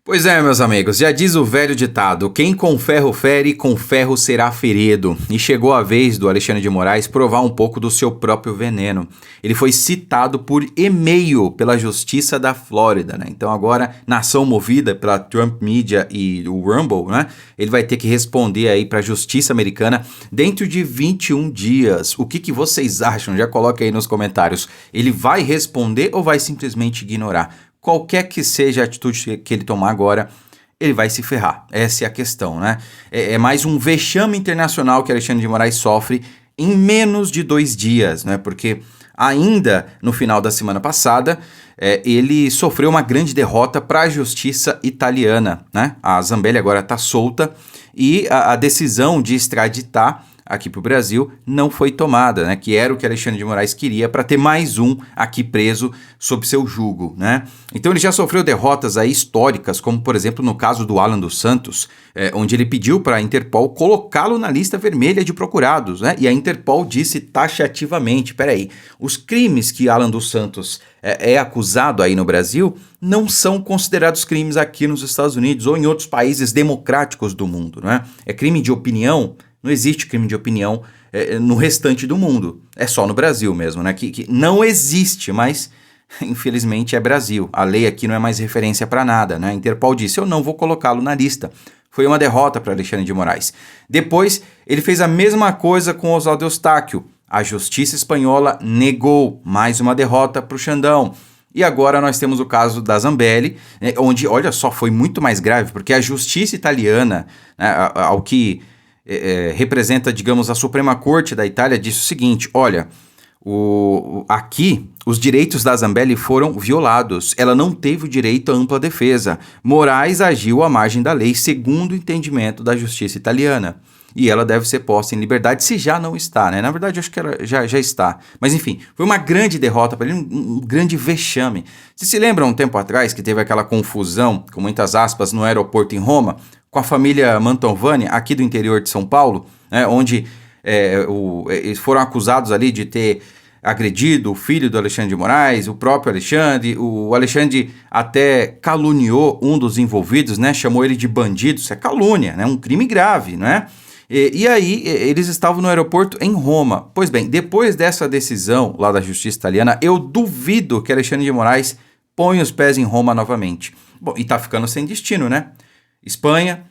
Pois é, meus amigos, já diz o velho ditado: quem com ferro fere, com ferro será ferido. E chegou a vez do Alexandre de Moraes provar um pouco do seu próprio veneno. Ele foi citado por e-mail pela Justiça da Flórida, né? Então agora, nação movida pela Trump Media e o Rumble, né? Ele vai ter que responder aí para a Justiça americana dentro de 21 dias. O que vocês acham? Já coloque aí nos comentários. Ele vai responder ou vai simplesmente ignorar? Qualquer que seja a atitude que ele tomar agora, ele vai se ferrar. Essa é a questão, né? É mais um vexame internacional que Alexandre de Moraes sofre em menos de 2 dias, né? Porque ainda no final da semana passada, ele sofreu uma grande derrota para a justiça italiana, né? A Zambelli agora está solta e a decisão de extraditar aqui para o Brasil não foi tomada, né? Que era o que Alexandre de Moraes queria para ter mais um aqui preso sob seu jugo, né? Então ele já sofreu derrotas aí históricas, como por exemplo no caso do Alan dos Santos, onde ele pediu para a Interpol colocá-lo na lista vermelha de procurados, né? E a Interpol disse taxativamente, peraí, os crimes que Alan dos Santos é acusado aí no Brasil não são considerados crimes aqui nos Estados Unidos ou em outros países democráticos do mundo, né? É crime de opinião. Não existe crime de opinião no restante do mundo. É só no Brasil mesmo, né? Que não existe, mas infelizmente é Brasil. A lei aqui não é mais referência para nada, né? A Interpol disse, eu não vou colocá-lo na lista. Foi uma derrota para Alexandre de Moraes. Depois, ele fez a mesma coisa com Oswaldo Eustáquio. A justiça espanhola negou mais uma derrota para o Xandão. E agora nós temos o caso da Zambelli, onde, olha só, foi muito mais grave, porque a justiça italiana, né, ao que representa, digamos, a Suprema Corte da Itália, disse o seguinte, olha, aqui os direitos da Zambelli foram violados, ela não teve o direito à ampla defesa, Moraes agiu à margem da lei, segundo o entendimento da justiça italiana, e ela deve ser posta em liberdade, se já não está, né? Na verdade, acho que ela já está. Mas enfim, foi uma grande derrota para ele, um grande vexame. Você se lembra um tempo atrás que teve aquela confusão, com muitas aspas, no aeroporto em Roma, com a família Mantovani, aqui do interior de São Paulo, né, onde eles foram acusados ali de ter agredido o filho do Alexandre de Moraes, o próprio Alexandre. O Alexandre até caluniou um dos envolvidos, né, chamou ele de bandido. Isso é calúnia, né, um crime grave, né? E aí eles estavam no aeroporto em Roma. Pois bem, depois dessa decisão lá da justiça italiana, eu duvido que Alexandre de Moraes ponha os pés em Roma novamente. Bom, e tá ficando sem destino, né? Espanha,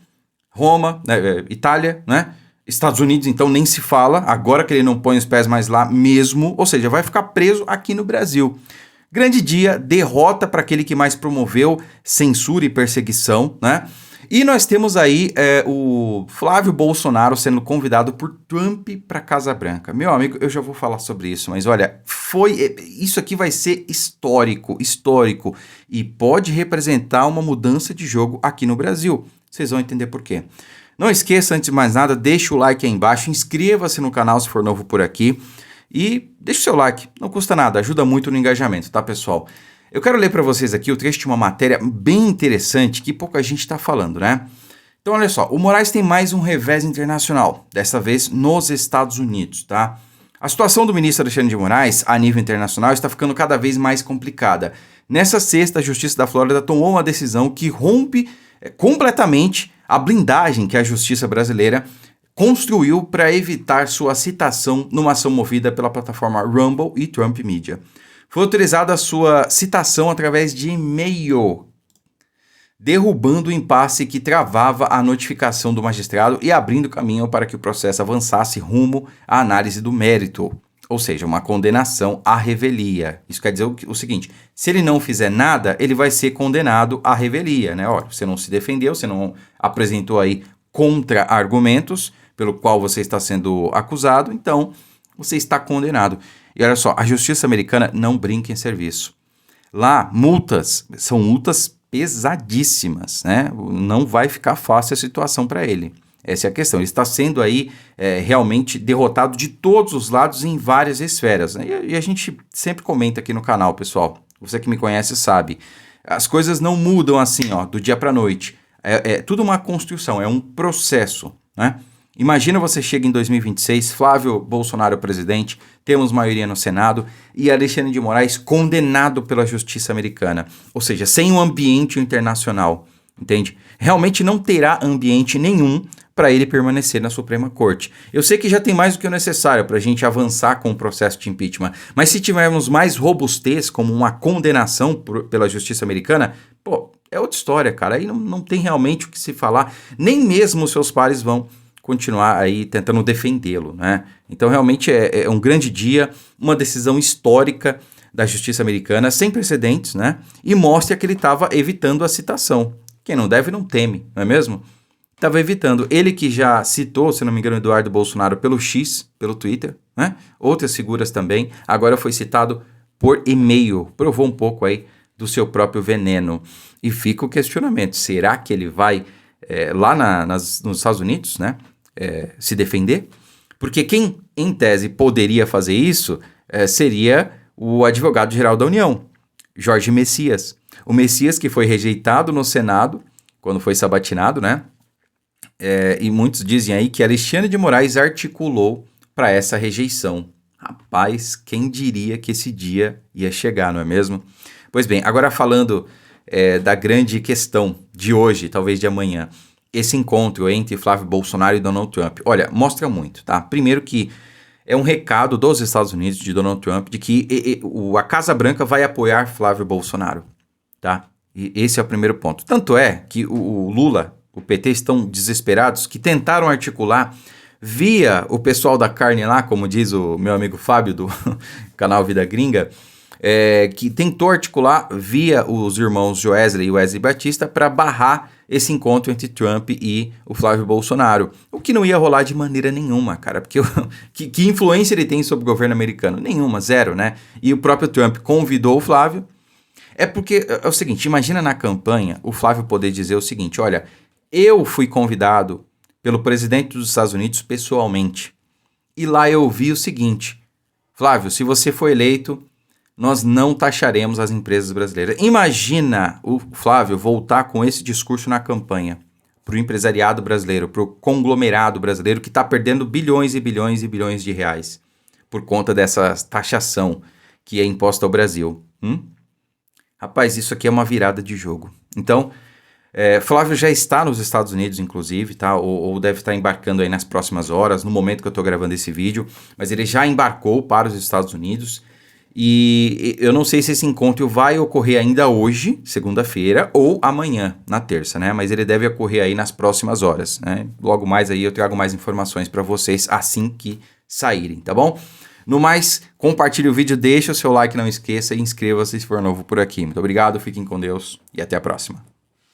Roma, Itália, né? Estados Unidos, então, nem se fala, agora que ele não põe os pés mais lá mesmo, ou seja, vai ficar preso aqui no Brasil. Grande dia, derrota para aquele que mais promoveu censura e perseguição, né? E nós temos aí o Flávio Bolsonaro sendo convidado por Trump para Casa Branca. Meu amigo, eu já vou falar sobre isso, mas olha, isso aqui vai ser histórico, e pode representar uma mudança de jogo aqui no Brasil. Vocês vão entender por quê. Não esqueça, antes de mais nada, deixa o like aí embaixo, inscreva-se no canal se for novo por aqui e deixa o seu like, não custa nada, ajuda muito no engajamento, tá, pessoal? Eu quero ler para vocês aqui o trecho de uma matéria bem interessante que pouca gente está falando, né? Então, olha só, o Moraes tem mais um revés internacional, dessa vez nos Estados Unidos, tá? A situação do ministro Alexandre de Moraes, a nível internacional, está ficando cada vez mais complicada. Nessa sexta, a Justiça da Flórida tomou uma decisão que rompe completamente a blindagem que a justiça brasileira construiu para evitar sua citação numa ação movida pela plataforma Rumble e Trump Media. Foi autorizada a sua citação através de e-mail, derrubando o impasse que travava a notificação do magistrado e abrindo caminho para que o processo avançasse rumo à análise do mérito, ou seja, uma condenação à revelia. Isso quer dizer o seguinte, se ele não fizer nada, ele vai ser condenado à revelia, né? Olha, você não se defendeu, você não apresentou aí contra-argumentos pelo qual você está sendo acusado, então você está condenado. E olha só, a justiça americana não brinca em serviço. Lá, são multas pesadíssimas, né? Não vai ficar fácil a situação para ele. Essa é a questão. Ele está sendo aí realmente derrotado de todos os lados em várias esferas, né? E a gente sempre comenta aqui no canal, pessoal. Você que me conhece sabe. As coisas não mudam assim, ó, do dia para a noite. É tudo uma construção, é um processo, né? Imagina você chega em 2026, Flávio Bolsonaro presidente, temos maioria no Senado e Alexandre de Moraes condenado pela justiça americana. Ou seja, sem um ambiente internacional. entende? Realmente não terá ambiente nenhum para ele permanecer na Suprema Corte. Eu sei que já tem mais do que o necessário para a gente avançar com o processo de impeachment, mas se tivermos mais robustez, como uma condenação pela justiça americana, pô, é outra história, cara. Aí não tem realmente o que se falar, nem mesmo os seus pares vão continuar aí tentando defendê-lo, né? Então realmente é um grande dia, uma decisão histórica da justiça americana, sem precedentes, né? E mostra que ele estava evitando a citação. Quem não deve não teme, não é mesmo? Estava evitando. Ele que já citou, se não me engano, Eduardo Bolsonaro pelo X, pelo Twitter, né? Outras figuras também. Agora foi citado por e-mail. Provou um pouco aí do seu próprio veneno. E fica o questionamento. Será que ele vai lá nos Estados Unidos, né? Se defender? Porque quem, em tese, poderia fazer isso seria o advogado-geral da União, Jorge Messias. O Messias que foi rejeitado no Senado, quando foi sabatinado, né? E muitos dizem aí que Alexandre de Moraes articulou para essa rejeição. Rapaz, quem diria que esse dia ia chegar, não é mesmo? Pois bem, agora falando da grande questão de hoje, talvez de amanhã, esse encontro entre Flávio Bolsonaro e Donald Trump, olha, mostra muito, tá? Primeiro que é um recado dos Estados Unidos, de Donald Trump, de que a Casa Branca vai apoiar Flávio Bolsonaro, tá? E esse é o primeiro ponto. Tanto é que o Lula, o PT estão desesperados, que tentaram articular via o pessoal da carne lá, como diz o meu amigo Fábio do canal Vida Gringa, que tentou articular via os irmãos Joesley e Wesley Batista para barrar esse encontro entre Trump e o Flávio Bolsonaro. O que não ia rolar de maneira nenhuma, cara, porque que influência ele tem sobre o governo americano? Nenhuma, zero, né? E o próprio Trump convidou o Flávio. É porque é o seguinte, imagina na campanha o Flávio poder dizer o seguinte, olha, eu fui convidado pelo presidente dos Estados Unidos pessoalmente. E lá eu ouvi o seguinte, Flávio, se você for eleito, nós não taxaremos as empresas brasileiras. Imagina o Flávio voltar com esse discurso na campanha para o empresariado brasileiro, para o conglomerado brasileiro que está perdendo bilhões e bilhões e bilhões de reais por conta dessa taxação que é imposta ao Brasil. Rapaz, isso aqui é uma virada de jogo. Então, Flávio já está nos Estados Unidos, inclusive, tá? Ou deve estar embarcando aí nas próximas horas, no momento que eu estou gravando esse vídeo, mas ele já embarcou para os Estados Unidos e eu não sei se esse encontro vai ocorrer ainda hoje, segunda-feira, ou amanhã, na terça, né? Mas ele deve ocorrer aí nas próximas horas, né? Logo mais aí eu trago mais informações para vocês assim que saírem, tá bom? No mais, compartilhe o vídeo, deixa o seu like, não esqueça e inscreva-se se for novo por aqui. Muito obrigado, fiquem com Deus e até a próxima.